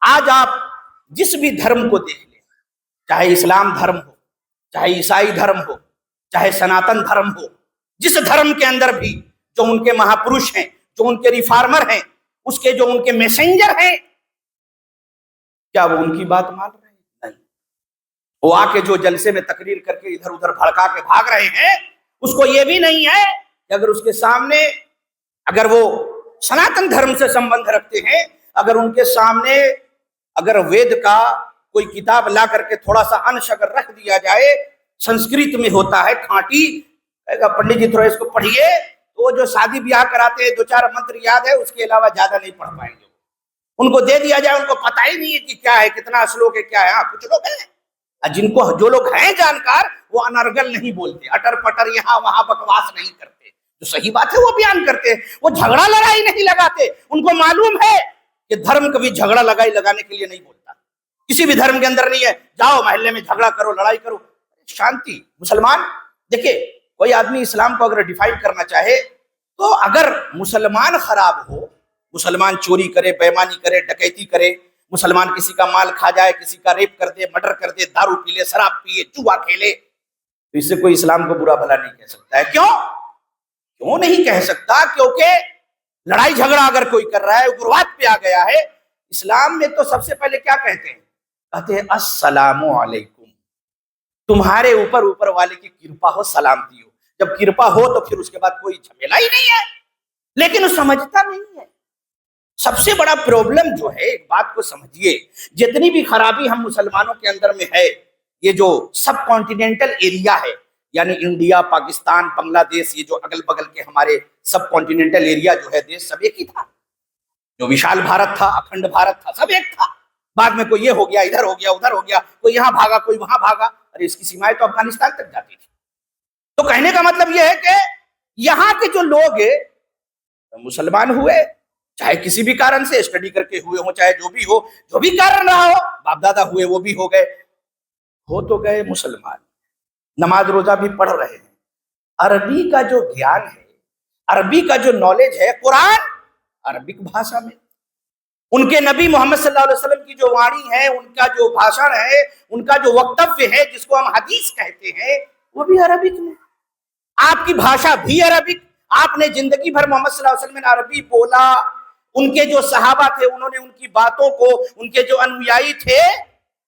आज आप जिस भी धर्म को देख लें, चाहे इस्लाम धर्म हो, चाहे ईसाई धर्म हो, चाहे सनातन धर्म हो, जिस धर्म के अंदर भी जो उनके महापुरुष हैं, जो उनके रिफॉर्मर हैं, उसके जो उनके मैसेंजर हैं, क्या वो उनकी बात मान रहे हैं? नहीं। वो आके जो जलसे में तकरीर करके इधर उधर भड़का के भाग रहे हैं, उसको ये भी नहीं है कि अगर उसके सामने, अगर वो सनातन धर्म से संबंध रखते हैं, अगर उनके सामने अगर वेद का कोई किताब ला करके थोड़ा सा अंश अगर रख दिया जाए, संस्कृत में होता है खांटी, पंडित जी थोड़ा इसको पढ़िए, तो जो शादी ब्याह कराते हैं 2-4 मंत्र याद है, उसके अलावा ज्यादा नहीं पढ़ पाएंगे। उनको दे दिया जाए, उनको पता ही नहीं है कि क्या है, कितना श्लोक है, क्या है। हाँ, कुछ लोग हैं जिनको, जो लोग हैं जानकार, वो अनर्गल नहीं बोलते, अटर पटर यहाँ वहां बकवास नहीं करते, जो सही बात है वो बयान करते हैं। वो झगड़ा लड़ाई नहीं लगाते, उनको मालूम है कि धर्म कभी झगड़ा लगाई लगाने के लिए नहीं बोलता, किसी भी धर्म के अंदर नहीं है जाओ मोहल्ले में झगड़ा करो, लड़ाई करो, शांति। मुसलमान देखिए, कोई आदमी इस्लाम को अगर डिफाइन करना चाहे तो अगर मुसलमान खराब हो, मुसलमान चोरी करे, बेईमानी करे, डकैती करे, मुसलमान किसी का माल खा जाए, किसी का रेप कर दे, मर्डर कर दे, दारू पी ले, शराब पिए, जुआ खेले, तो इससे कोई इस्लाम को बुरा भला नहीं कह सकता है। क्यों नहीं कह सकता? क्योंकि लड़ाई झगड़ा अगर कोई कर रहा है, उग्रवाद पे आ गया है, इस्लाम में तो सबसे पहले क्या कहते हैं? कहते हैं अस्सलामु अलैकुम, तुम्हारे ऊपर ऊपर वाले की कृपा हो, सलामती हो। जब कृपा हो तो फिर उसके बाद कोई झमेला ही नहीं है, लेकिन वो समझता नहीं है। सबसे बड़ा प्रॉब्लम जो है, एक बात को समझिए, जितनी भी खराबी हम मुसलमानों के अंदर में है, ये जो सब कॉन्टिनेंटल एरिया है, यानी इंडिया, पाकिस्तान, बांग्लादेश, ये जो अगल बगल के हमारे सब कॉन्टिनेंटल एरिया जो है, देश सब एक ही था। जो विशाल भारत था, अखंड भारत था, सब एक था। बाद में कोई ये हो गया, इधर हो गया, उधर हो गया, कोई यहाँ भागा, कोई वहां भागा। अरे इसकी सीमाएं तो अफगानिस्तान तक जाती थी। तो कहने का मतलब यह है कि यहाँ के जो लोग मुसलमान हुए, चाहे किसी भी कारण से स्टडी करके हुए हो, चाहे जो भी हो, जो भी कारण रहा हो, बाप दादा हुए वो भी हो गए, हो तो गए मुसलमान, नमाज रोजा भी पढ़ रहे हैं। अरबी का जो ज्ञान है, अरबी का जो नॉलेज है, कुरान अरबिक भाषा में, उनके नबी मोहम्मद सल्लल्लाहु अलैहि वसल्लम की जो वाणी है, उनका जो भाषण है, उनका जो वक्तव्य है, जिसको हम हदीस कहते हैं, वो भी अरबिक में। आपकी भाषा भी अरबिक, आपने जिंदगी भर मोहम्मद सल्लल्लाहु अलैहि वसल्लम ने अरबी बोला, उनके जो सहाबा थे उन्होंने उनकी बातों को, उनके जो अनुयायी थे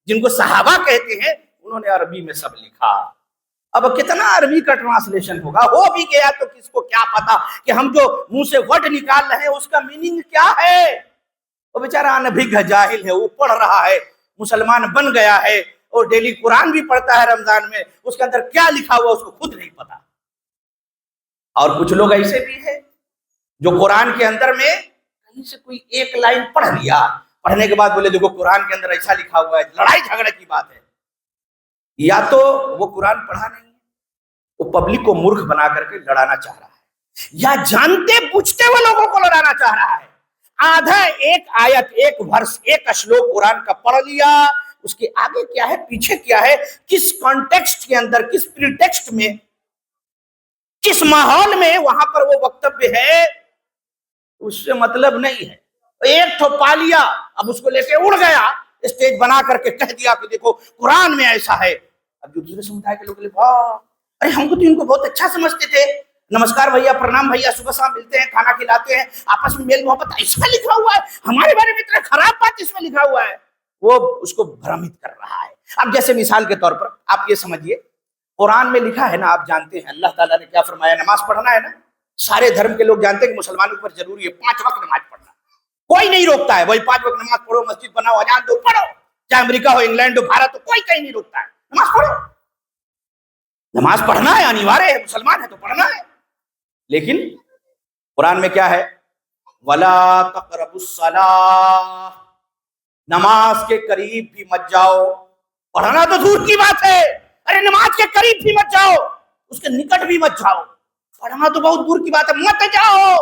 जिनको सहाबा कहते हैं, उन्होंने अरबी में सब लिखा। अब कितना अरबी का ट्रांसलेशन होगा, हो भी गया तो किसको क्या पता कि हम जो मुंह से वर्ड निकाल रहे हैं उसका मीनिंग क्या है। वो बेचारा अनभिज्ञ जाहिल है, वो पढ़ रहा है, मुसलमान बन गया है और डेली कुरान भी पढ़ता है रमजान में, उसके अंदर क्या लिखा हुआ उसको खुद नहीं पता। और कुछ लोग ऐसे भी हैं जो कुरान के अंदर में कहीं से कोई एक लाइन पढ़ लिया, पढ़ने के बाद बोले देखो कुरान के अंदर ऐसा लिखा हुआ है, लड़ाई झगड़े की बात है। या तो वो कुरान पढ़ा नहीं है, वो पब्लिक को मूर्ख बना करके लड़ाना चाह रहा है, या जानते पूछते हुए लोगों को लड़ाना चाह रहा है। आधा एक आयत, एक वर्ष, एक श्लोक कुरान का पढ़ लिया, उसके आगे क्या है, पीछे क्या है, किस कॉन्टेक्स्ट के अंदर, किस प्रीटेक्स्ट में, किस माहौल में वहां पर वो वक्तव्य है, उससे मतलब नहीं है। एक ठो पा लिया, अब उसको लेके उड़ गया, स्टेज बना करके कह दिया कि देखो कुरान में ऐसा है। अब जो दूसरे समुदाय के लोग, अरे हमको तो इनको बहुत अच्छा समझते थे, नमस्कार भैया, प्रणाम भैया, सुबह शाम मिलते हैं, खाना खिलाते हैं, आपस में मेल मोहब्बत, इसमें लिखा हुआ है, हमारे बारे में इतना खराब बात इसमें लिखा हुआ है। वो उसको भ्रमित कर रहा है। अब जैसे मिसाल के तौर पर आप ये समझिए, कुरान में लिखा है ना, आप जानते हैं अल्लाह ताला ने क्या फरमाया, नमाज पढ़ना है ना। सारे धर्म के लोग जानते हैं कि मुसलमानों पर जरूरी है 5 वक्त नमाज पढ़ना, कोई नहीं रोकता है, वही 5 वक्त नमाज पढ़ो, मस्जिद बनाओ, अजान दो, पढ़ो, चाहे अमेरिका हो, इंग्लैंड हो, भारत हो, कोई कहीं नहीं रोकता है, नमाज पढ़ो। नमाज पढ़ना है, अनिवार्य है, मुसलमान है तो पढ़ना है। लेकिन कुरान में क्या है, वला तक़रबुस्सलाह, नमाज के करीब भी मत जाओ। पढ़ना तो दूर की बात है, अरे नमाज के करीब भी मत जाओ, उसके निकट भी मत जाओ, पढ़ना तो बहुत दूर की बात है, मत जाओ।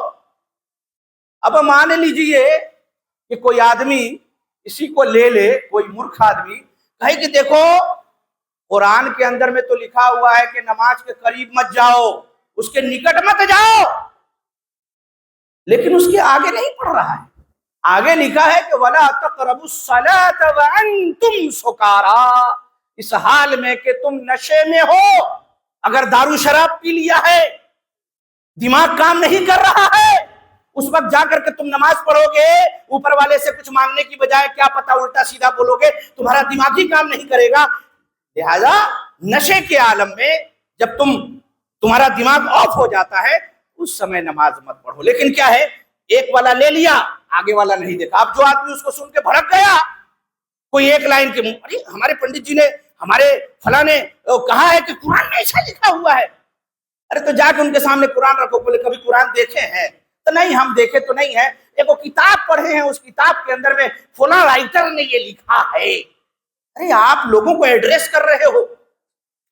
अब मान लीजिए कि कोई आदमी इसी को ले ले, कोई मूर्ख आदमी कहे कि देखो कुरान के अंदर में तो लिखा हुआ है कि नमाज के करीब मत जाओ, उसके निकट मत जाओ। लेकिन उसके आगे नहीं पढ़ रहा है। आगे लिखा है कि वला तक़रबुस्सलात व अंतुम सुकारा, इस हाल में कि तुम नशे में हो। अगर दारू शराब पी लिया है, दिमाग काम नहीं कर रहा है, उस वक्त जाकर के तुम नमाज पढ़ोगे, ऊपर वाले से कुछ मांगने की बजाय क्या पता उल्टा सीधा बोलोगे, तुम्हारा दिमाग ही काम नहीं करेगा। लिहाजा नशे के आलम में जब तुम्हारा दिमाग ऑफ हो जाता है, उस समय नमाज मत पढ़ो। लेकिन क्या है, एक वाला ले लिया, आगे वाला नहीं देखा। अब जो आदमी उसको सुन के भड़क गया, कोई एक लाइन के मुंह, अरे हमारे पंडित जी ने, हमारे फला ने कहा है कि कुरान में ऐसा लिखा हुआ है। अरे तो जाके उनके सामने कुरान रखो। बोले कभी कुरान देखे हैं? तो नहीं, हम देखे तो नहीं है, एक वो किताब पढ़े हैं, उस किताब के अंदर में फला राइटर ने ये लिखा है। अरे आप लोगों को एड्रेस कर रहे हो,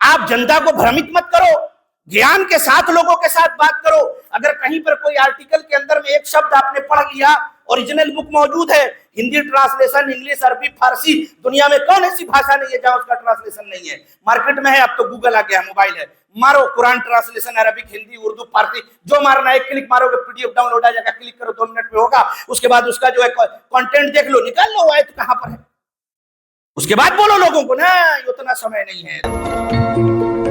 आप जनता को भ्रमित मत करो, ज्ञान के साथ लोगों के साथ बात करो। अगर कहीं पर कोई आर्टिकल के अंदर में एक शब्द आपने पढ़ लिया, ओरिजिनल बुक मौजूद है, हिंदी ट्रांसलेशन, इंग्लिश, अरबी, फारसी, दुनिया में कौन ऐसी भाषा नहीं है जहां उसका ट्रांसलेशन नहीं है? मार्केट में है, अब तो गूगल आ गया, मोबाइल है, मारो कुरान ट्रांसलेशन, अरबिक, हिंदी, उर्दू, फारसी, जो मारना है, एक क्लिक मारोगे पीडीएफ डाउनलोड आ जाएगा, क्लिक करो 2 मिनट में होगा। उसके बाद उसका जो है कंटेंट देख लो, निकाल लो आयत कहां पर है, उसके बाद बोलो लोगों को ना उतना समय नहीं है।